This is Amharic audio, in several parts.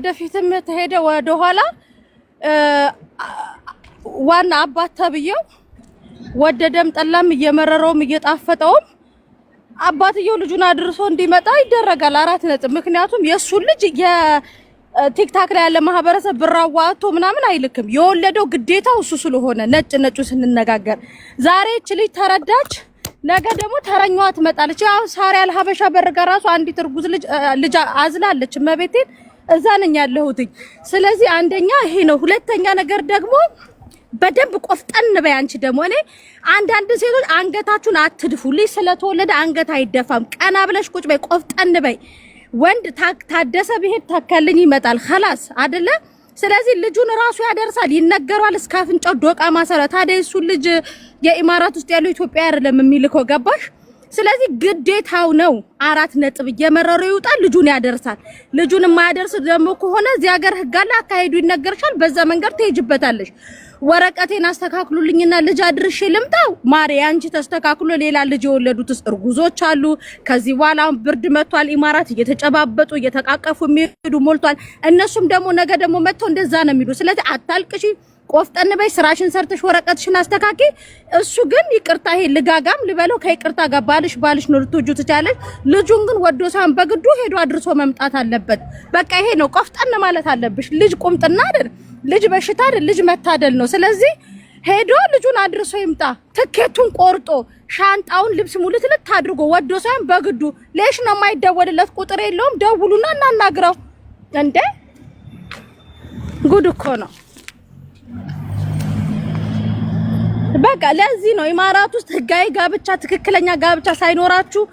ወደፊትም ተሄደ ወደ ኋላ ዋና አባት ተብየው ወደደም ጠላም እየመረረውም እየጣፈጠውም አባትየው ልጁን አድርሶ እንዲመጣ ይደረጋል 4 ነጥብ። ምክንያቱም የሱ ልጅ የቲክታክ ላይ ያለ ማህበረሰብ ብራዋቶ ምናምን አይልክም። የወለደው ግዴታው እሱ ስለሆነ ነጭ ስንነጋገር ዛሬ እቺ ልጅ ተረዳች፣ ነገ ደግሞ ተረኛዋ ትመጣለች። ያው ሳሪ አልሀበሻ በርጋ ራሱ አንዲት እርጉዝ ልጅ አዝላለች። መቤቴን እዛ ነኝ ያለሁት። ስለዚህ አንደኛ ይሄ ነው። ሁለተኛ ነገር ደግሞ በደንብ ቆፍጠን በይ። አንቺ ደግሞ እኔ አንዳንድ ሴቶች አንገታችሁን አትድፉ። ልጅ ስለተወለደ አንገት አይደፋም። ቀና ብለሽ ቁጭ በይ፣ ቆፍጠን በይ። ወንድ ታደሰ ቢሄድ ተከልኝ ይመጣል خلاص አይደለ? ስለዚህ ልጁን ራሱ ያደርሳል፣ ይነገራል እስከ አፍንጫው ዶቃ ማሰረ። ታዲያ እሱ ልጅ የኢማራት ውስጥ ያለው ኢትዮጵያ አይደለም የሚልከው ገባሽ? ስለዚህ ግዴታው ነው 4 ነጥብ። እየመረረ ይውጣል፣ ልጁን ያደርሳል። ልጁን የማያደርስ ደግሞ ከሆነ እዚህ ሀገር ህግ አለ፣ አካሄዱ ይነገርሻል። በዛ መንገድ ትሄጅበታለሽ። ወረቀቴን አስተካክሉልኝና ልጅ አድርሼ ልምጣው ማሪ፣ አንቺ ተስተካክሎ ሌላ ልጅ የወለዱትስ እርጉዞች አሉ። ከዚህ በኋላ ብርድ መጥቷል፣ ኢማራት እየተጨባበጡ እየተቃቀፉ የሚሄዱ ሞልቷል። እነሱም ደግሞ ነገ ደግሞ መጥተው እንደዛ ነው የሚሉ። ስለዚህ አታልቅሺ፣ ቆፍጠን በይ፣ ስራሽን ሰርተሽ ወረቀትሽን አስተካኪ። እሱ ግን ይቅርታ ይሄ ልጋጋም ልበለው ከይቅርታ ጋር ባልሽ ነው ልትወጁ ትቻለሽ። ልጁን ግን ወዶ ሳን በግዱ ሄዶ አድርሶ መምጣት አለበት። በቃ ይሄ ነው፣ ቆፍጠን ማለት አለብሽ። ልጅ ቁምጥና አይደል፣ ልጅ በሽታ አይደል፣ ልጅ መታደል ነው። ስለዚህ ሄዶ ልጁን አድርሶ ይምጣ። ትኬቱን ቆርጦ ሻንጣውን ልብስ ሙልትልት አድርጎ ወዶ ሳን በግዱ። ለሽ ነው የማይደወልለት ቁጥር የለውም። ደውሉና እናናግረው። እንዴ ጉድ እኮ ነው። በቃ ለዚህ ነው ኢማራት ውስጥ ህጋዊ ጋብቻ ትክክለኛ ጋብቻ ሳይኖራችሁ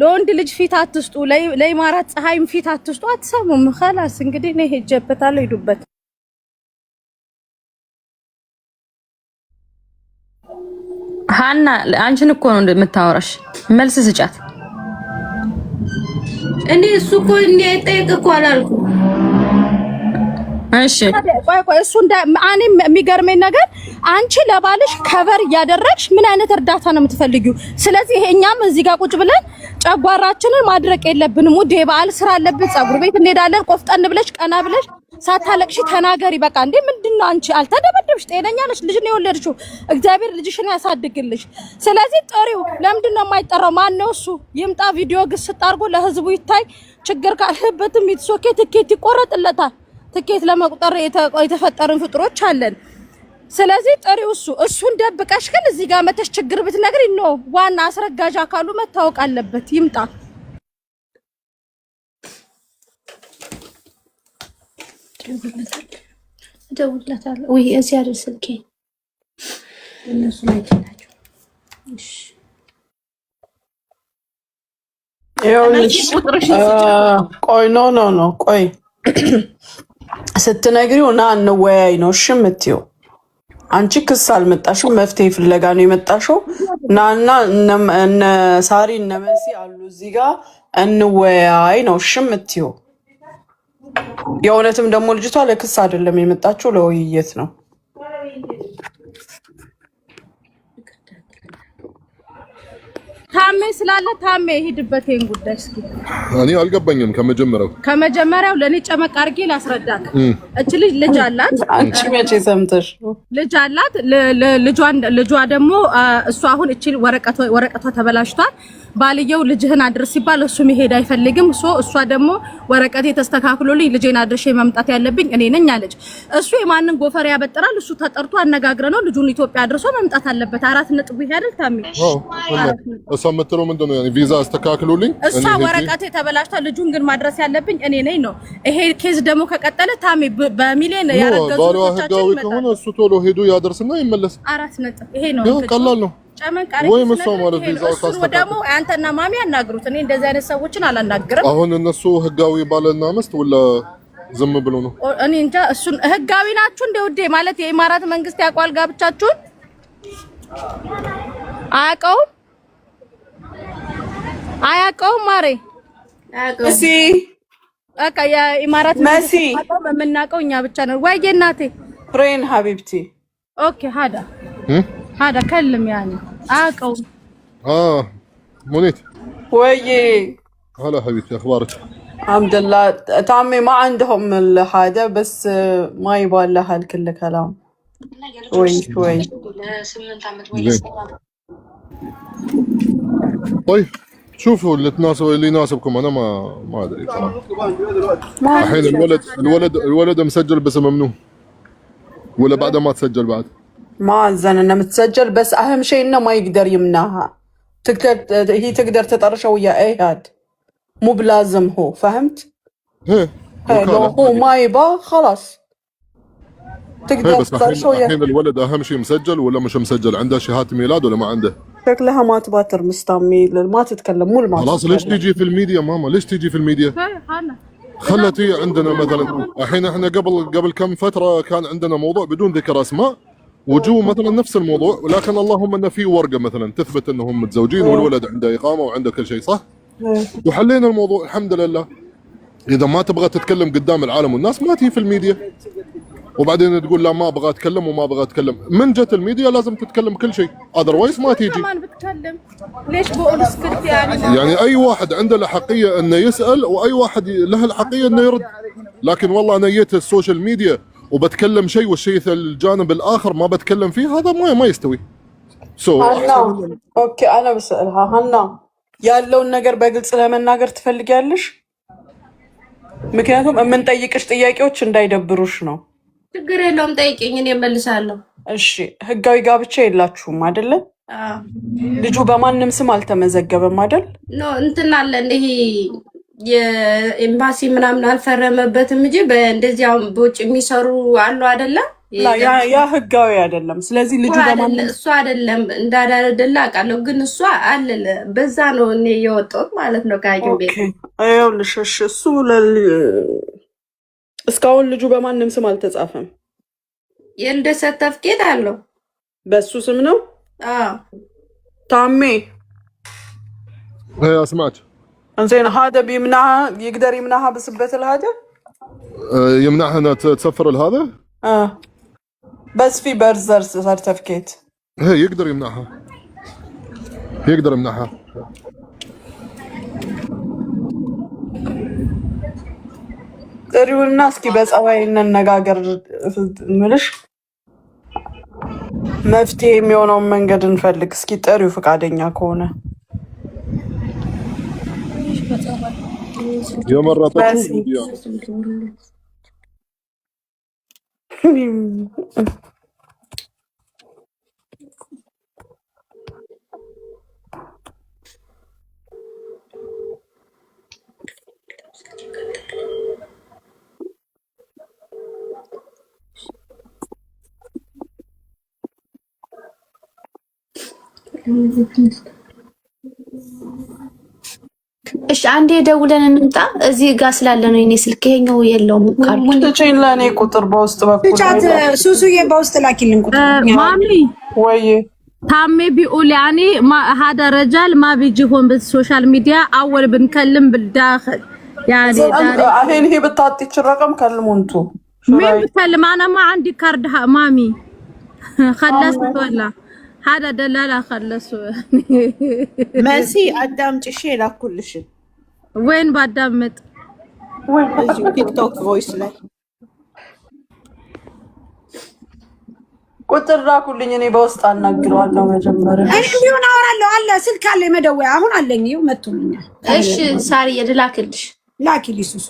ለወንድ ልጅ ፊት አትስጡ፣ ለኢማራት ፀሐይም ፊት አትስጡ። አትሰሙም? خلاص እንግዲህ ነው ሄጀበታለሁ። ሄዱበት። ሃና አንቺን እኮ ነው እንደምታወራሽ፣ መልስ ስጫት። እኔ እሱ እኮ እኔ ጠይቅ እኮ አላልኩም። እሺ ቆይ እሱ እኔ የሚገርመኝ ነገር አንቺ ለባልሽ ከበር እያደረግሽ ምን አይነት እርዳታ ነው የምትፈልጊው? ስለዚህ እኛም እዚህ ጋር ቁጭ ብለን ጨጓራችንን ማድረቅ የለብንም። ውዴ በዓል ስራ አለብን፣ ፀጉር ቤት እንሄዳለን። ቆፍጠን ብለሽ ቀና ብለሽ ሳታለቅሽ ተናገሪ። በቃ እንዴ ምንድነው አንቺ አልተደበደብሽ፣ ጤነኛ ነሽ፣ ልጅ ነው የወለድሽው። እግዚአብሔር ልጅሽን ያሳድግልሽ። ስለዚህ ጥሪው ለምንድነው የማይጠራው? ማን ነው እሱ? ይምጣ፣ ቪዲዮ ግስጥ አድርጎ ለህዝቡ ይታይ። ችግር ካለበትም ይትሶኬ ትኬት ይቆረጥለታል። ትኬት ለመቁጠር የተፈጠርን ፍጥሮች አለን። ስለዚህ ጥሪው እሱን ደብቀሽ ግን እዚህ ጋር መተሽ ችግር ብትነግሪ ነው። ዋና አስረጋጅ አካሉ መታወቅ አለበት። ይምጣ። ደውልለታል ወይ እዚህ አይደል ስልኬ እነሱ ላይ ናቸው። እሺ ቆይ ኖ ቆይ ስትነግሪው ና እንወያይ ነው እሺ የምትይው። አንቺ ክስ አልመጣሽም፣ መፍትሄ ፍለጋ ነው የመጣሽው። ናና እነ ሳሪ እነ መሲ አሉ እዚህ ጋር እንወያይ ነው እሺ የምትይው። የእውነትም ደግሞ ልጅቷ ለክስ አይደለም የመጣችው ለውይይት ነው። ታሜ ስላለ ታሜ ሄድበት ይሄን ጉዳይ እስኪ። እኔ አልገባኝም ከመጀመሪያው ለኔ ጨመቅ አድርጌ ላስረዳት። እቺ ልጅ አላት። አንቺ መቼ ሰምተሽ ልጅ አላት። ልጇ ደግሞ እሱ አሁን እቺ ወረቀቷ ተበላሽቷል። ባልየው ልጅህን አድርስ ሲባል እሱ መሄድ አይፈልግም። እሷ ደግሞ ወረቀቴ ተስተካክሎልኝ ልጄን አድርሼ መምጣት ያለብኝ እኔ ነኝ አለች። እሱ የማንን ጎፈር ያበጥራል? እሱ ተጠርቶ አነጋግረነው ልጁን ኢትዮጵያ አድርሶ መምጣት አለበት። 4 ነጥብ ይሄዳል። ታሜ እሷ መጥተው ምንድነው ያኔ ቪዛ አስተካክሎልኝ እሷ ወረቀቴ ተበላሽቷል፣ ልጁን ግን ማድረስ ያለብኝ እኔ ነኝ ነው። ይሄ ኬዝ ደግሞ ከቀጠለ ታሜ በሚሊዮን ያረጋግጡ ህጋዊ ከሆነ እሱ ቶሎ ሄዶ ያደርስና ይመለስ። 4 ነጥብ ይሄ ነው። ቀላል ነው። ወይ መስዋዕ ማለት ቪዛ ካስተካከለ ደግሞ አንተና ማሚ ያናግሩት። እኔ እንደዚህ አይነት ሰዎችን አላናግርም። አሁን እነሱ ህጋዊ ባልና ሚስት ወላ ዝም ብሎ ነው? እኔ እንጃ። እሱን ህጋዊ ናችሁ እንደ ውዴ ማለት የኢማራት መንግስት ያቋል ጋብቻችሁን አያውቀውም ማሬ እሺ በቃ የኢማራት መሲ የምናውቀው እኛ ብቻ ነው። ወይ እናቴ ፍሬን ሀቢብቲ ኦኬ هذا كلم يعني عاقل منيت وي هلا حبيبتي اخبارك الحمد لله. تامي ما عندهم هذا بس ما يبغى لها الكل كلام شوي شوي. طيب شوفوا اللي يناسبكم. انا ما ادري صراحه. الحين الولد مسجل بس ممنوع ولا بعد ما تسجل بعد؟ ما أذن انه متسجل بس اهم شيء انه ما يقدر يمنعها. هي تقدر تطرشه ويا ايهاد مو بلازم هو. فهمت؟ لو هو ما يبغى خلاص تقدر بس تطرشه ويا. الحين الولد اهم شيء مسجل ولا مش مسجل؟ عنده شهاده ميلاد ولا ما عنده؟ شكلها ما تبغى ترمس تامي ما تتكلم مو الماضي. خلاص ليش تيجي في الميديا ماما؟ ليش تيجي في الميديا؟ خلتي عندنا مثلا الحين احنا قبل كم فتره كان عندنا موضوع بدون ذكر اسماء وجو مثلا نفس الموضوع، ولكن اللهم انه في ورقه مثلا تثبت انهم متزوجين والولد عنده اقامه وعنده كل شيء صح؟ وحلينا الموضوع الحمد لله. اذا ما تبغى تتكلم قدام العالم والناس ما تيجي في الميديا، وبعدين تقول لا ما ابغى اتكلم وما ابغى اتكلم. من جت الميديا لازم تتكلم كل شيء، اذروايز ما تيجي. كمان بتكلم ليش بقول سكت يعني اي واحد عنده الحقيه انه يسال واي واحد له الحقيه انه يرد، لكن والله انا جيت السوشيال ميديا وبتكلم شيء والشيء الجانب الاخر ما بتكلم فيه، هذا ما يستوي. هنا اوكي انا بسالها هنا ያለውን ነገር በግልጽ ለመናገር ትፈልጊያለሽ? ምክንያቱም የምንጠይቅሽ ጥያቄዎች እንዳይደብሩሽ ነው። ችግር የለውም ጠይቂኝ እኔ እመልሳለሁ። እሺ ህጋዊ ጋብቻ የላችሁም አይደለ? ልጁ በማንም ስም አልተመዘገበም አይደል? ኖ እንትን አለ ይሄ የኤምባሲ ምናምን አልፈረመበትም እንጂ በእንደዚህ አሁን በውጭ የሚሰሩ አሉ አይደለ? ያ ህጋዊ አይደለም። ስለዚህ ልጁ በማንም እሱ አይደለም እንዳዳረደላ አውቃለሁ፣ ግን እሱ አለ በዛ ነው እኔ የወጣሁት ማለት ነው ከአጅም ቤት። ይኸውልሽ እሱ እስካሁን ልጁ በማንም ስም አልተጻፈም። የልደት ሰርተፍኬት አለው በሱ ስም ነው። ታሜ اسمعك انزين هذا بيمنعها يقدر يمنعها بسبة الهذا؟ يمنعها انها تسفر لهذا؟ بس في برزر سيرتيفيكيت يقدر يمنعها ጥሪው እና እስኪ በጸባይ እንነጋገር ምልሽ መፍትሄ የሚሆነውን መንገድ እንፈልግ። እስኪ ጥሪው ፈቃደኛ ከሆነ የመረጠችው ሚዲያ እሺ አንዴ ደውለን እንምጣ። እዚህ ጋር ስላለ ነው የኔ ስልክ ይሄኛው የለውም ቃል ሙንተቼን ለኔ ቁጥር በውስጥ በኩል ቻት ሱሱዬ በውስጥ ላኪልን ቁጥር ማሚ ወይ ታሜ بيقول يعني ما هذا رجال ما بيجيهم بالسوشيال ميديا اول بنكلم بالداخل يعني الحين هي بتعطيك الرقم كلموا انتو. مين بتكلم؟ انا ما عندي كارد مامي خلصت ولا هذا دلالة خلصوا ماشي قدامت شيء لا كل شيء. وين بقدمت؟ وين تيك توك فويس ላይ ቁጥር ላኩልኝ እኔ በውስጥ አናግረዋለሁ መጀመሪያ። እሺ ቢሆን አወራለሁ አለ ስልክ አለ መደወያ አሁን አለኝ ይኸው መጥቶልኛል። እሺ ሳሪ የድላክልሽ ላኪልኝ ሱሱ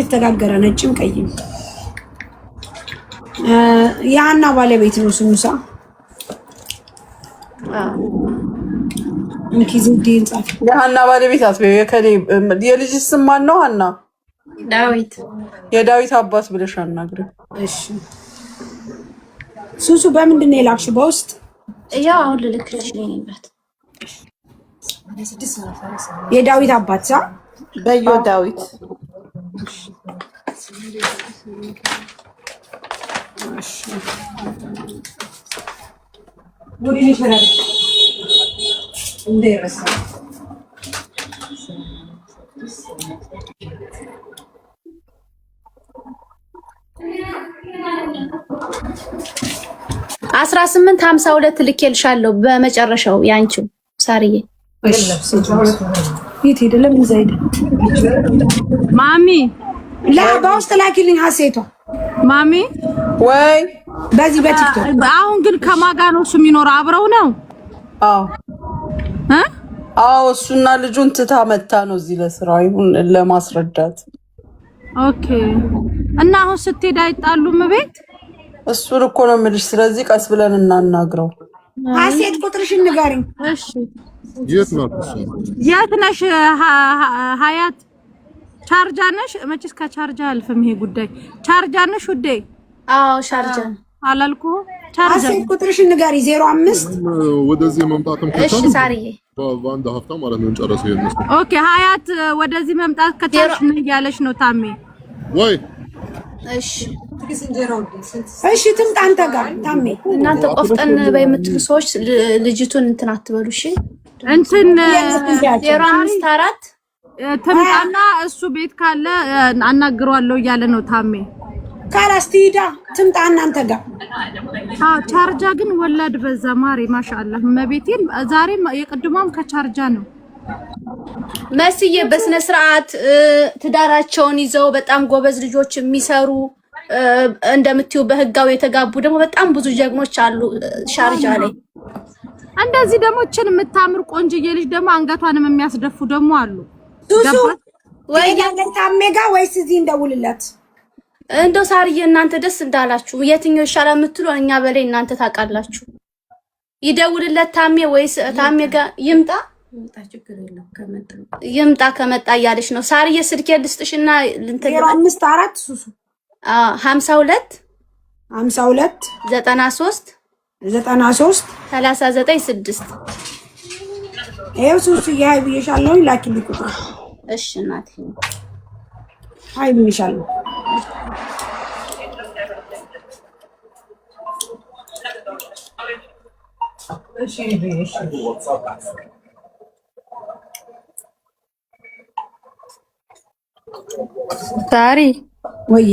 የተጋገረ ነጭም ቀይም ያና ባለቤት ነው ስሙሳ እንኪዝ ዲን ጻፍ ያና ባለቤት አትበይ። የከሌ የልጅ ስም ማን ነው? ሀና ዳዊት የዳዊት አባት ብለሽ አናግሪው። እሺ ሱሱ በምንድን ነው የላክሽ? በውስጥ ያው አሁን ልልክልሽ ነው ይባት የዳዊት አባት ሳ በዮ ዳዊት ቡሪኒ ሸራሪ እንደረሳ 1852 ልኬልሻለሁ በመጨረሻው ያንቺው ሳርዬ። የት ሄደ? ለምን ዘይድ ማሚ ላ በውስጥ ላኪልኝ ሀሴቷ ማሚ ወይ በዚህ በቲክቶክ አሁን ግን ከማጋ ነው እሱ የሚኖረው? አብረው ነው? አዎ እሱና ልጁን ትታ መታ ነው እዚህ ለስራ ይሁን ለማስረዳት። ኦኬ። እና አሁን ስትሄድ አይጣሉም ቤት? እሱን እኮ ነው የምልሽ። ስለዚህ ቀስ ብለን እናናግረው። ሀሴት ቁጥርሽን ንገሪኝ። እሺ የት ነሽ? ሀያት ቻርጃ ነሽ? መቼስ ከቻርጃ አልፈም ይሄ ጉዳይ። ቻርጃ ነሽ ውዴ? አዎ ቻርጃ አላልኩ። ቻርጃ ሀሴት ቁጥርሽን ንገሪ። 05 ወደዚህ መምጣትም እሺ ሳርዬ በአንድ ሀፍታ ማለት ነው እንጨርሰው ይሄን። ኦኬ ሀያት ወደዚህ መምጣት ከቻልሽ ምን እያለሽ ነው ታሜ? ወይ እሺ ትምጣ አንተ ጋር ታሜ። እናንተ ቆፍጠን በየምትሉ ሰዎች ልጅቱን እንትን አትበሉ እሺ። እንትን 054 ትምጣና እሱ ቤት ካለ አናግረዋለሁ እያለ ነው ታሜ። ካላስቲዳ ትምጣ እናንተ ጋር። ቻርጃ ግን ወላድ በዛ ማሬ ማሻአላህ መቤቴን ዛሬ የቅድሟም ከቻርጃ ነው። መስዬ በስነ ስርዓት ትዳራቸውን ይዘው በጣም ጎበዝ ልጆች የሚሰሩ እንደምትዩ በህጋው የተጋቡ ደግሞ በጣም ብዙ ጀግኖች አሉ ሻርጃ ላይ። እንደዚህ ደግሞ እችን የምታምር ቆንጅዬ ልጅ ደግሞ አንገቷንም የሚያስደፉ ደግሞ አሉ። ሱሱ ወይ ታሜ ጋር ወይስ እዚህ እንደውልለት? እንደው ሳርዬ እናንተ ደስ እንዳላችሁ የትኛው ይሻላል የምትሉ እኛ በላይ እናንተ ታውቃላችሁ። ይደውልለት ታሜ ወይስ ታሜ ጋር ይምጣ? ይምጣ ከመጣ እያለች ነው ሳርዬ። ስልኬ ልስጥሽና እንትን 54 ሱሱ 52 93 39 6 ይኸው ሱሱ የሀይ ብዬሻለሁ። ላኪልኝ ቁጥር። እሺ እናቴ ሀይ ብዬሻለሁ። ታሪ ወይ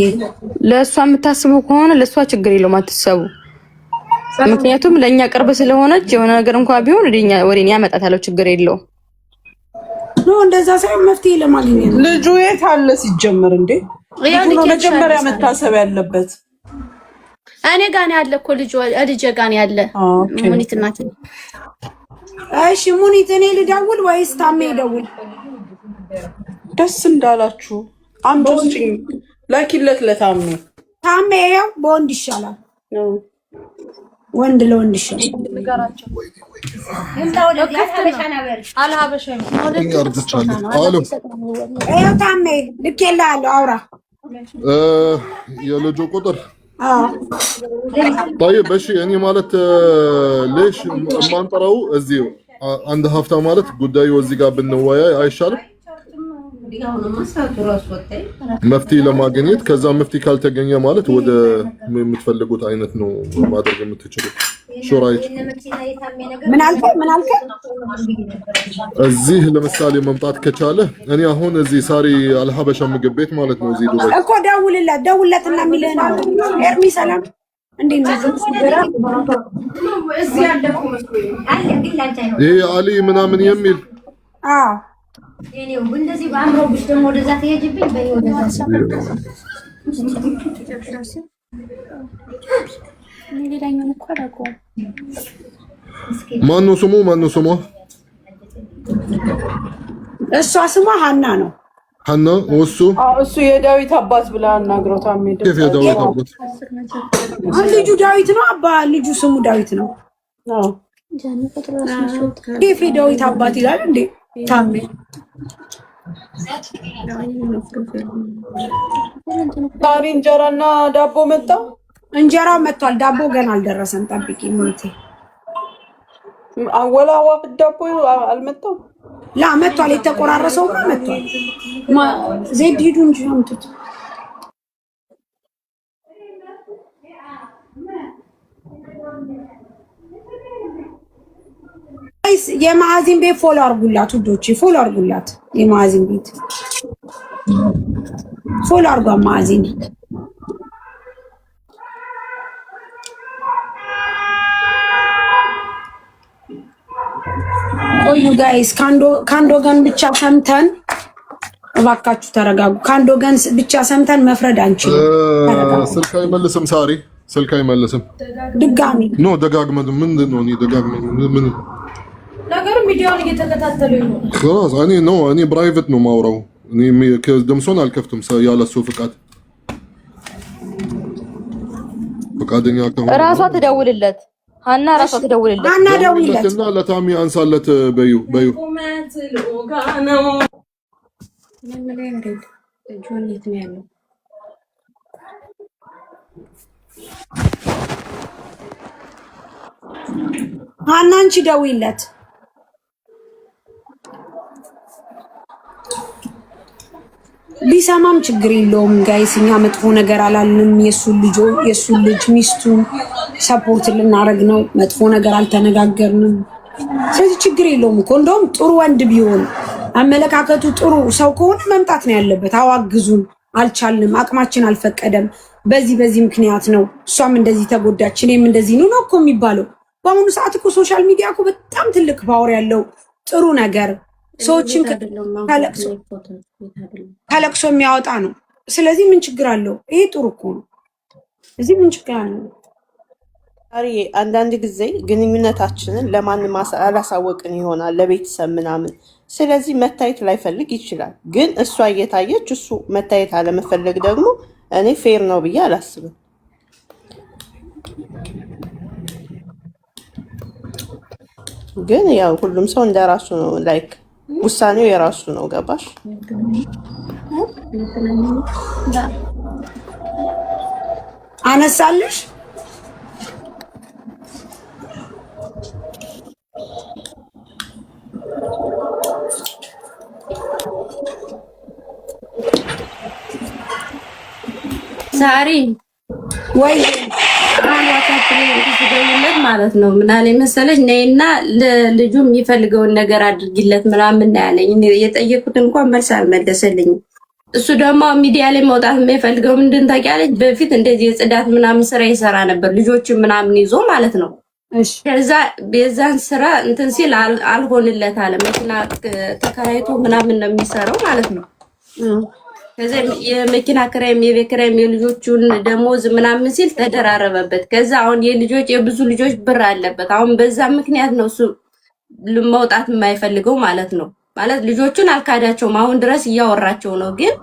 ለእሷ የምታስቡ ከሆነ ለእሷ ችግር የለውም አትሰቡ። ምክንያቱም ለእኛ ቅርብ ስለሆነች የሆነ ነገር እንኳን ቢሆን ወደኛ ያመጣታለው ችግር የለውም። ነው እንደዛ ሳይሆን መፍትሄ ለማግኘት ልጁ የት አለ ሲጀመር? እንዴ ልጁ ነው መጀመሪያ መታሰብ ያለበት። እኔ ጋር ነው ያለ እኮ ልጅ ጋር ነው ያለ። ሙኒት እናት። እሺ ሙኒት እኔ ልደውል ወይስ ታሜ ይደውል? ደስ እንዳላችሁ አምጪ ላኪለት ለታሜ። ታሜ ያው በወንድ ይሻላል። ወንድ ለወንድ ይሻላል። ንገራቸው ይምጣው ለሀበሻ ነበር አልሀበሻ አሎ ይኸው ታሜ ልኬልሃለሁ። አውራ የልጁ ቁጥር طيب እሺ። እኔ ማለት ليش ማንጠራው እዚህ አንድ ሀፍታ ማለት ጉዳዩ እዚህ ጋር ብንወያይ አይሻልም? መፍትሄ ለማግኘት ከዛ መፍትሄ ካልተገኘ ማለት ወደ የምትፈልጉት አይነት ነው ማድረግ የምትችሉት። ሹራይት ምን አልከ? እዚህ ለምሳሌ መምጣት ከቻለ እኔ አሁን እዚህ ሳሪ አልሀበሻ ምግብ ቤት ማለት ነው እዚህ ዱባይ እኮ ደውልለትና የሚልህ ነው። ኤርሚ ሰላም እንዴት ነው? ይሄ አሊ ምናምን የሚል የኔው እንደዚህ ባምሮብሽ ደግሞ ወደዛ ትሄጂብኝ በይወደዛ ማነው ስሙ? እሷ ስሟ ሀና ነው። ሀና እሱ የዳዊት አባት ብላ አናግረው ታሜ። ከፍ የዳዊት አባት ልጁ ዳዊት ነው። ልጁ ስሙ ዳዊት ነው። ከፍ የዳዊት አባት ይላል እንዴ ታሜ? ታሪ እንጀራና ዳቦ መጣ። እንጀራው መጥቷል። ዳቦ ገና አልደረሰም። ጠብቂ ሙኒቴ። አወላዋ ዳቦ አልመጣም። ላ መጥቷል። የተቆራረሰው መጥቷል። ዜድ ሂዱ እንጂ አምጡት። የማዕዚን ቤት ፎሎ አርጉላት ውዶቼ፣ ፎሎ አርጉላት። የማዕዚን ቤት ፎሎ አርጓ ማዕዚን። ቆዩ ጋይስ፣ ከአንድ ወገን ብቻ ሰምተን እባካችሁ ተረጋጉ። ከአንድ ወገን ብቻ ሰምተን መፍረድ አንችልም። ስልክ አይመልስም ሳሪ፣ ስልክ አይመልስም። ድጋሚ ኖ ደጋግመን ምንድን ነው? እኔ ደጋግመን ምን ነገሩ ሚዲያውን እየተከታተሉ ይሆናል። خلاص እኔ ፕራይቬት ነው ማውራው። እኔ ድምፁን አልከፍትም ያለሱ ፍቃድ። ፈቃደኛ ከሆነ ራሷ ትደውልለት፣ ሀና ራሷ ትደውልለት። ሀና ደውልለት እና ለታሚ አንሳለት። በዩ ሀና አንቺ ደውይለት። ቢሰማም ችግር የለውም ጋይስ፣ እኛ መጥፎ ነገር አላልንም። የሱን ልጅ ሚስቱን ሰፖርት ልናደርግ ነው። መጥፎ ነገር አልተነጋገርንም። ስለዚህ ችግር የለውም እኮ እንደውም ጥሩ ወንድ ቢሆን አመለካከቱ ጥሩ ሰው ከሆነ መምጣት ነው ያለበት። አዋግዙን፣ አልቻልንም፣ አቅማችን አልፈቀደም፣ በዚህ ምክንያት ነው፣ እሷም እንደዚህ ተጎዳች፣ እኔም እንደዚህ ነው እኮ የሚባለው። በአሁኑ ሰዓት እኮ ሶሻል ሚዲያ እኮ በጣም ትልቅ ፓወር ያለው ጥሩ ነገር ሰዎችን ከለቅሶ የሚያወጣ ነው። ስለዚህ ምን ችግር አለው? ይሄ ጥሩ እኮ ነው። እዚህ ምን ችግር አለው? አንዳንድ ጊዜ ግንኙነታችንን ለማንም አላሳወቅን ይሆናል ለቤተሰብ ምናምን። ስለዚህ መታየት ላይፈልግ ይችላል። ግን እሷ እየታየች እሱ መታየት አለመፈለግ ደግሞ እኔ ፌር ነው ብዬ አላስብም። ግን ያው ሁሉም ሰው እንደራሱ ነው፣ ላይክ ውሳኔው የራሱ ነው። ገባሽ? አነሳልሽ ሳሪ ወይ ትደውልለት ማለት ነው። ምን አለኝ መሰለሽ፣ ነይና ለልጁ የሚፈልገውን ነገር አድርጊለት ምናምን ያለኝ። የጠየኩት እንኳን መልስ አልመለሰልኝም። እሱ ደግሞ ሚዲያ ላይ መውጣት የሚፈልገው ምንድን ታውቂያለሽ? በፊት እንደዚህ የጽዳት ምናምን ስራ ይሰራ ነበር፣ ልጆችን ምናምን ይዞ ማለት ነው። ከዛ የዛን ስራ እንትን ሲል አልሆንለት አለ። መኪና ተከራይቶ ምናምን ነው የሚሰራው ማለት ነው። ከዛ የመኪና ክራይም የቤት ክራይም የልጆቹን ደሞዝ ምናምን ሲል ተደራረበበት። ከዛ አሁን የብዙ ልጆች ብር አለበት። አሁን በዛ ምክንያት ነው እሱ መውጣት የማይፈልገው ማለት ነው። ማለት ልጆቹን አልካዳቸውም፣ አሁን ድረስ እያወራቸው ነው። ግን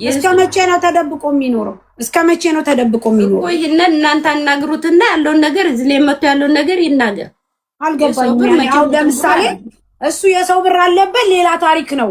እስከ መቼ ነው ተደብቆ የሚኖረው? እስከ መቼ ነው ተደብቆ የሚኖረው? ይሄንን እናንተ አናግሩትና ያለውን ነገር እዚህ ላይ መጥቶ ያለውን ነገር ይናገር። አልገባኝም። አሁን ለምሳሌ እሱ የሰው ብር አለበት ሌላ ታሪክ ነው።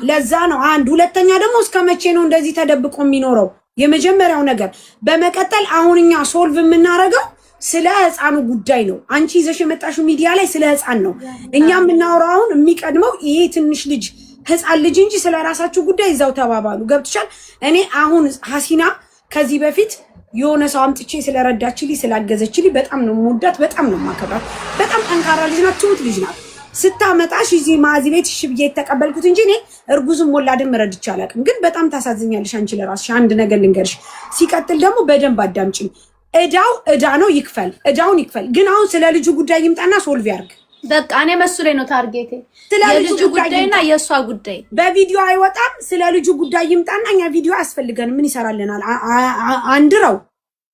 ለዛ ነው አንድ። ሁለተኛ ደግሞ እስከ መቼ ነው እንደዚህ ተደብቆ የሚኖረው? የመጀመሪያው ነገር። በመቀጠል አሁን እኛ ሶልቭ የምናደርገው ስለ ህፃኑ ጉዳይ ነው። አንቺ ይዘሽ የመጣሽው ሚዲያ ላይ ስለ ህፃን ነው። እኛ የምናወራው አሁን የሚቀድመው ይሄ ትንሽ ልጅ ህፃን ልጅ እንጂ ስለ ራሳችሁ ጉዳይ እዛው ተባባሉ። ገብቶሻል? እኔ አሁን ሀሲና ከዚህ በፊት የሆነ ሰው አምጥቼ ስለረዳችልኝ ስላገዘችልኝ በጣም ነው የምወዳት፣ በጣም ነው የማከብራት። በጣም ጠንካራ ልጅ ናት፣ ትሁት ልጅ ናት። ስታመጣሽ እዚህ ማዚ ቤት እሺ ብዬ የተቀበልኩት እንጂ እኔ እርጉዝም ወላድም ረድቼ አላውቅም። ግን በጣም ታሳዝኛለሽ አንቺ ለራስሽ። አንድ ነገር ልንገርሽ፣ ሲቀጥል ደግሞ በደንብ አዳምጪኝ። እዳ ነው፣ ይክፈል፣ እዳውን ይክፈል። ግን አሁን ስለ ልጁ ጉዳይ ይምጣና ሶልቭ ያርግ። በቃ እኔ መስሎኝ ነው ታርጌቴ ስለ ልጁ ጉዳይና የሷ ጉዳይ በቪዲዮ አይወጣም። ስለ ልጁ ጉዳይ ይምጣና እኛ ቪዲዮ ያስፈልገን ምን ይሰራልናል? አንድረው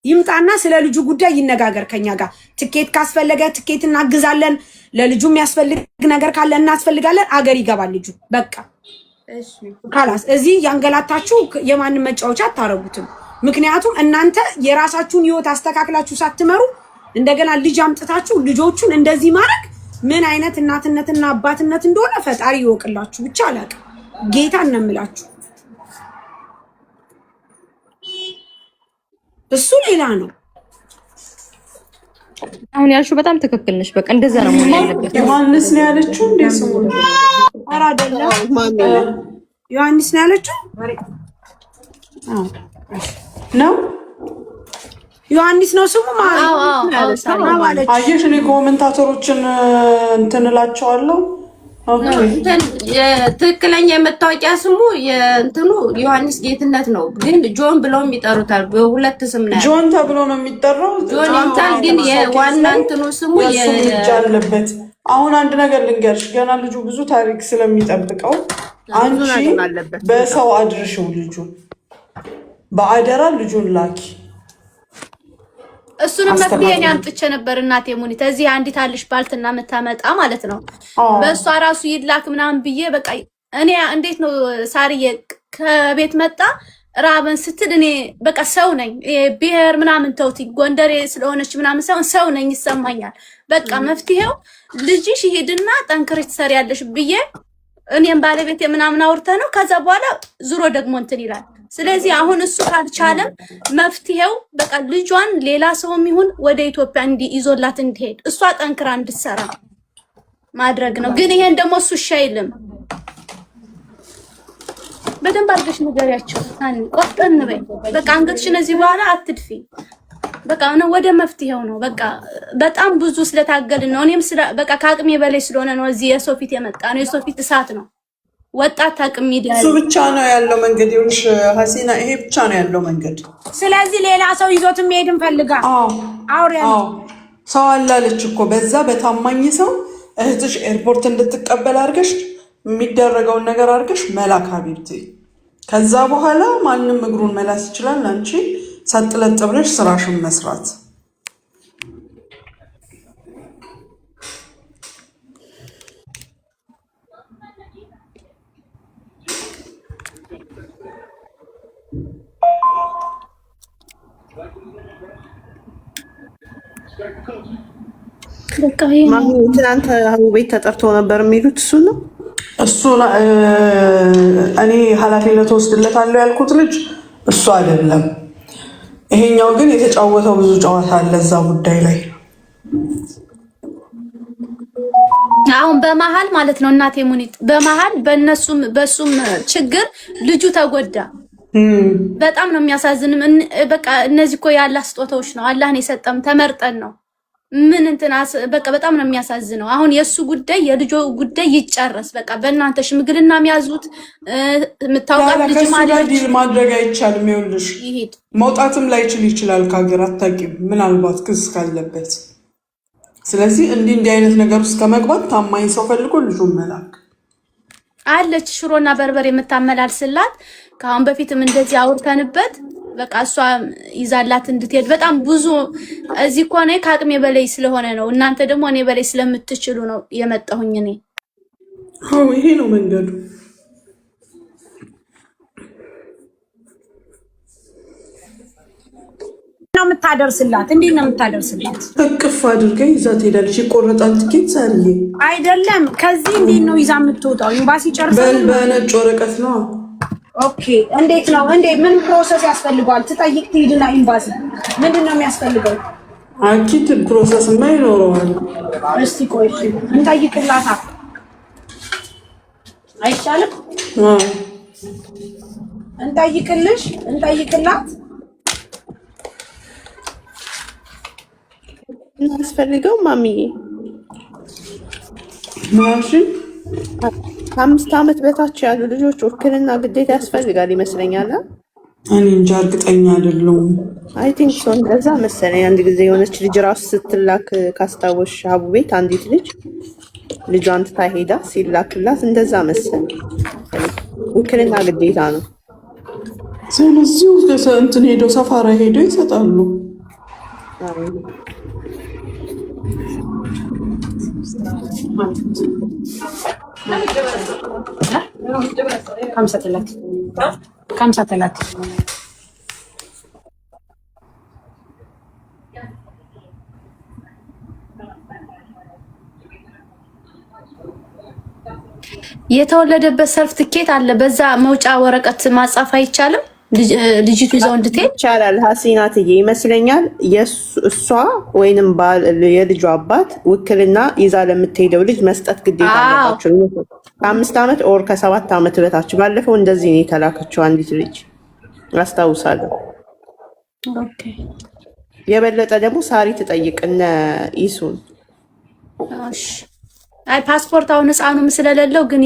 ይምጣና ስለ ልጁ ጉዳይ ይነጋገር ከኛ ጋር። ትኬት ካስፈለገ ትኬት እናግዛለን። ለልጁ የሚያስፈልግ ነገር ካለ እናስፈልጋለን። አገር ይገባል ልጁ። በቃ እሺ ካላስ እዚህ ያንገላታችሁ የማንም መጫወቻ አታረጉትም። ምክንያቱም እናንተ የራሳችሁን ህይወት አስተካክላችሁ ሳትመሩ እንደገና ልጅ አምጥታችሁ ልጆቹን እንደዚህ ማድረግ ምን አይነት እናትነትና አባትነት እንደሆነ ፈጣሪ ይወቅላችሁ። ብቻ አላውቅም፣ ጌታ እንምላችሁ። እሱ ሌላ ነው። አሁን ያልሽው በጣም ትክክል ነሽ። በቃ እንደዛ ነው መሆን ያለበት። ዮሐንስ ነው ያለችው እንዴ? ስሙ ኧረ አይደለም፣ ዮሐንስ ነው ያለችው። ነው ዮሐንስ ነው ስሙ ማለት ነው። አየሽ፣ እኔ ኮሜንታተሮችን እንትን እላቸዋለሁ። ትክክለኛ የመታወቂያ ስሙ የእንትኑ ዮሐንስ ጌትነት ነው፣ ግን ጆን ብለውም ይጠሩታል። በሁለት ስም ነው። ጆን ተብሎ ነው የሚጠራው። ጆን ይታል፣ ግን የዋና እንትኑ ስሙ ልጅ አለበት። አሁን አንድ ነገር ልንገርሽ፣ ገና ልጁ ብዙ ታሪክ ስለሚጠብቀው አንቺ በሰው አድርሽው ልጁን በአደራ ልጁን ላኪ። እሱንም መፍትሄን ያምጥቼ ነበር እናቴ ሙኒት እዚህ አንዲት አልሽ ባልትና መታመጣ ማለት ነው። በእሷ ራሱ ይላክ ምናምን ብዬ በቃ እኔ እንዴት ነው ሳርዬ ከቤት መጣ ራበን ስትል እኔ በቃ ሰው ነኝ ብሔር ምናምን ተውቲ ጎንደሬ ስለሆነች ምናምን ሰው ነኝ ይሰማኛል። በቃ መፍትሄው ልጅሽ ይሄድና ጠንክረሽ ትሰሪያለሽ ብዬ እኔም ባለቤቴ ምናምን አውርተ ነው። ከዛ በኋላ ዙሮ ደግሞ እንትን ይላል። ስለዚህ አሁን እሱ ካልቻለም መፍትሄው በቃ ልጇን ሌላ ሰውም ይሁን ወደ ኢትዮጵያ ይዞላት እንዲሄድ እሷ ጠንክራ እንድትሰራ ማድረግ ነው። ግን ይሄን ደግሞ እሱ እሺ አይልም። በደንብ አድርገሽ ንገሪያቸው። ቆፍጠን በይ በቃ አንገትሽን እዚህ በኋላ አትድፊ። በቃ ነው ወደ መፍትሄው ነው። በቃ በጣም ብዙ ስለታገልን ነው። እኔም በቃ ከአቅሜ በላይ ስለሆነ ነው እዚህ የሰው ፊት የመጣ ነው። የሰው ፊት እሳት ነው። ወጣት አቅም ሚዲያ እሱ ብቻ ነው ያለው መንገድ። ይኸውልሽ ሀሲና ይሄ ብቻ ነው ያለው መንገድ። ስለዚህ ሌላ ሰው ይዞት የሚሄድ እንፈልጋ። ሰው አላለች እኮ በዛ በታማኝ ሰው እህትሽ ኤርፖርት እንድትቀበል አድርገሽ የሚደረገውን ነገር አድርገሽ መላክ ሀቢብቲ። ከዛ በኋላ ማንም እግሩን መላስ ይችላል። አንቺ ሳጥለጥ ብለሽ ስራሽን መስራት። ትናንት ሀቡ ቤት ተጠርቶ ነበር የሚሉት እሱ ነው። እኔ ኃላፊነት ወስድለታለሁ ያልኩት ልጅ እሱ አይደለም። ይሄኛው ግን የተጫወተው ብዙ ጨዋታ አለ እዛ ጉዳይ ላይ። አሁን በመሀል ማለት ነው እናቴ ሙኒት በመሀል በሱም ችግር ልጁ ተጎዳ። በጣም ነው የሚያሳዝንም። በቃ እነዚህ እኮ ያላህ ስጦታዎች ነው። አላህን የሰጠም ተመርጠን ነው። ምን እንትና በቃ በጣም ነው የሚያሳዝነው። አሁን የሱ ጉዳይ የልጆ ጉዳይ ይጨረስ። በቃ በእናንተ ሽምግልና የሚያዙት የምታውቃት ልጅ ማድረግ አይቻልም። ይኸውልሽ መውጣትም ላይችል ይችላል ከሀገር አታውቂም፣ ምናልባት ክስ ካለበት። ስለዚህ እንዲህ አይነት ነገር ውስጥ ከመግባት ታማኝ ሰው ፈልጎ ልጁን መላክ አለች። ሽሮና በርበሬ የምታመላልስላት ከአሁን በፊትም እንደዚህ አውርተንበት በቃ እሷ ይዛላት እንድትሄድ በጣም ብዙ እዚህ እኮ ነው ከአቅሜ በላይ ስለሆነ ነው። እናንተ ደግሞ እኔ በላይ ስለምትችሉ ነው የመጣሁኝ እኔ። ይሄ ነው መንገዱ። ነው የምታደርስላት። እንዴት ነው የምታደርስላት? እቅፍ አድርጋ ይዛ ትሄዳለች። ይቆረጣል ትኬት ዛሬ አይደለም። ከዚህ እንዴት ነው ይዛ የምትወጣው? ኤምባሲ ጨርሰን በነጭ ወረቀት ነው። ኦኬ እንዴት ነው ምን ፕሮሰስ ያስፈልገዋል? ትጠይቅ ትሄድና ኤምባሲ ምንድን ነው የሚያስፈልገው? አኪት ፕሮሰስ የማይኖረዋል። እስቲ ቆይ እንጠይቅላታ አይቻልም? እንጠይቅላት እናስፈልገው ማሚዬ ማሽ ከ5 ዓመት በታች ያሉ ልጆች ውክልና ግዴታ ያስፈልጋል ይመስለኛል። እኔ እንጃ እርግጠኛ አይደለሁም። አይ ቲንክ ሶ እንደዛ መሰለኝ። አንድ ጊዜ የሆነች ልጅ ራሱ ስትላክ ካስታወሽ ሀቡ ቤት አንዲት ልጇን ትታ ሄዳ ሲላክላት እንደዛ መሰለኝ። ውክልና ግዴታ ነው። ስለዚህ እንትን ሄደው ሰፋራ ሄደው ይሰጣሉ። ከምሰትላት የተወለደበት ሰልፍ ትኬት አለ። በዛ መውጫ ወረቀት ማጻፍ አይቻልም? ልጅቱ ይዘው እንድትሄድ ይቻላል። ሀሲናትዬ ይመስለኛል እሷ ወይንም የልጁ አባት ውክልና ይዛ ለምትሄደው ልጅ መስጠት ግዴታ አለባቸው። ከ5 ዓመት ኦር ከ7 ዓመት በታች። ባለፈው እንደዚህ ነው የተላከችው አንዲት ልጅ አስታውሳለሁ። የበለጠ ደግሞ ሳሪ ትጠይቅ እነ ኢሱን። አይ ፓስፖርት አሁን ህፃኑም ስለሌለው ግን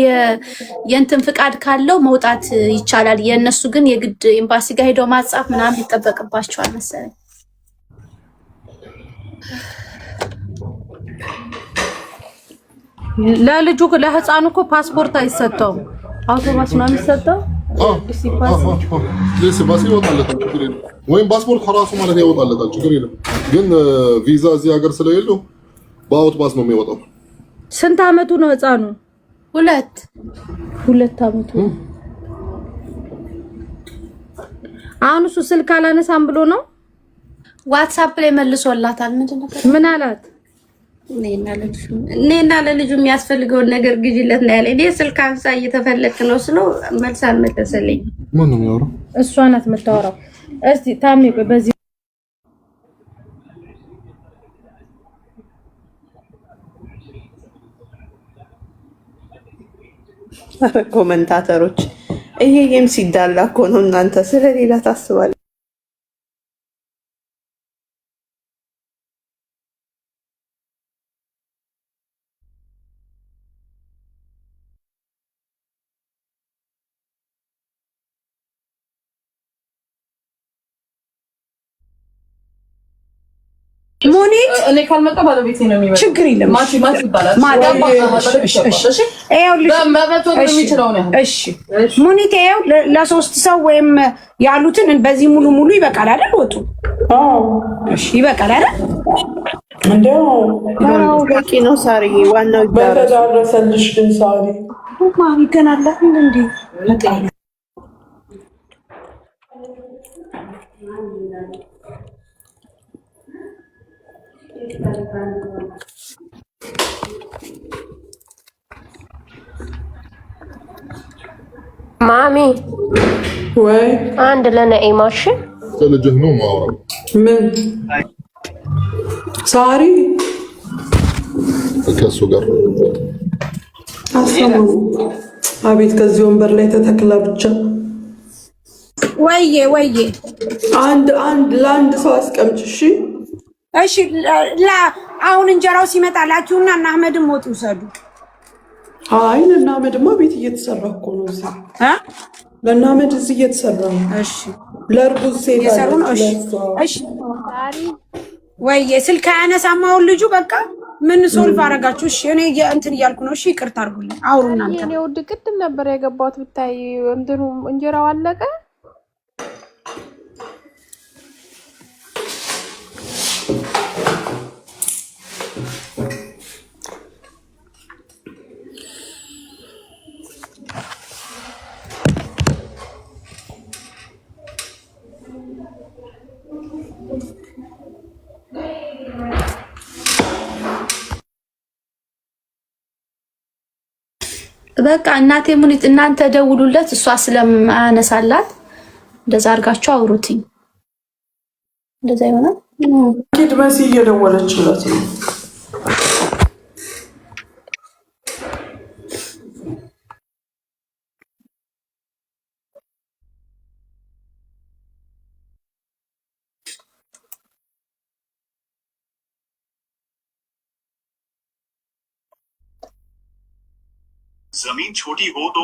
የእንትን ፍቃድ ካለው መውጣት ይቻላል። የእነሱ ግን የግድ ኤምባሲ ጋር ሄደው ማጻፍ ምናምን ይጠበቅባቸዋል መሰለኝ። ለልጁ ለህፃኑ እኮ ፓስፖርት አይሰጠውም፣ አውቶማስ ነው የሚሰጠው። ሲባስ ይወጣለታል ችግር የለም። ወይም ፓስፖርት ራሱ ማለት ያወጣለታል ችግር የለም። ግን ቪዛ እዚህ ሀገር ስለሌለው በአውት ባስ ነው የሚወጣው። ስንት አመቱ ነው ህፃኑ? 2 አመቱ። አሁን እሱ ስልክ አላነሳም ብሎ ነው ዋትስአፕ ላይ መልሶላታል። ምን አላት? እኔና ለልጁ የሚያስፈልገውን ነገር ግዢለት ነው ያለኝ። እኔ ስልክ አንሳ እየተፈለክ ነው ስለው መልስ አልመለሰልኝ። ማን ነው የሚያወራው? እሷ ናት የምታወራው። እስቲ ታሚ ቆይ በዚህ ኮመንታተሮች ይሄም ሲዳላ እኮ ነው። እናንተ ስለሌላ ታስባለህ። ሙኒት እኔ ካልመጣ ባለቤቴ ነው የሚመጣው። ችግር የለም። ማቲ ይባላል። እሺ ሙኒት ይኸው ለሶስት ሰው ወይም ያሉትን በዚህ ሙሉ ይበቃል አይደል? ወጡ እሺ ይበቃል አይደል? እንደው በቂ ነው ሳርዬ። ዋናው በተዳረሰልሽ ግን ሳሪ ማን ይገናል እንዴ? ማሚ ወይ አንድ ለነኢማሽ ስለልጅህ ነው ማውራ። ምን ሳሪ ከሱ ጋር አሰሙ። አቤት ከዚህ ወንበር ላይ ተተክላ ብቻ ወይዬ አንድ ለአንድ ሰው አስቀምጭ። እሺ አሁን እንጀራው ሲመጣላችሁና እና አህመድም ወጡ ሰዱ። አይ ለእነ አህመድማ ቤት እየተሰራ እኮ ነው እዚህ ለእነ አህመድ እዚህ እየተሰራ ነው። እሺ ለእርጉዝ ሴት እየሰሩ ነው። እሺ ወይዬ ስልክ አያነሳማውን ልጁ በቃ ምን ሶልቭ አደረጋችሁ? እሺ እኔ እንትን እያልኩ ነው። እሺ ይቅርታ አድርጉልኝ። አውሩ እናንተ። እኔ ወድ ቅድም ነበር የገባሁት ብታይ እንትኑ እንጀራው አለቀ። በቃ እናቴ ሙኒት እናንተ ደውሉለት፣ እሷ ስለማያነሳላት እንደዛ አድርጋችሁ አውሩትኝ። እንደዛ ይሆናል። ኪድ መሲ እየደወለችለት ነው። जमीन छोटी हो तो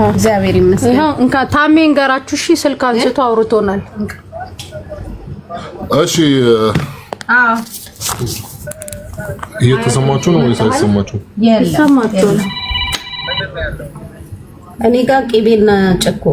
እግዚአብሔር ይመስገን። ይሄው እንካ ታሜ እንገራችሁ። እሺ ስልክ አንስቶ አውርቶናል። እሺ እየተሰማችሁ ነው ወይስ አይሰማችሁ? ይሰማችሁ ነው። እኔ ጋር ቅቤና ጨኮ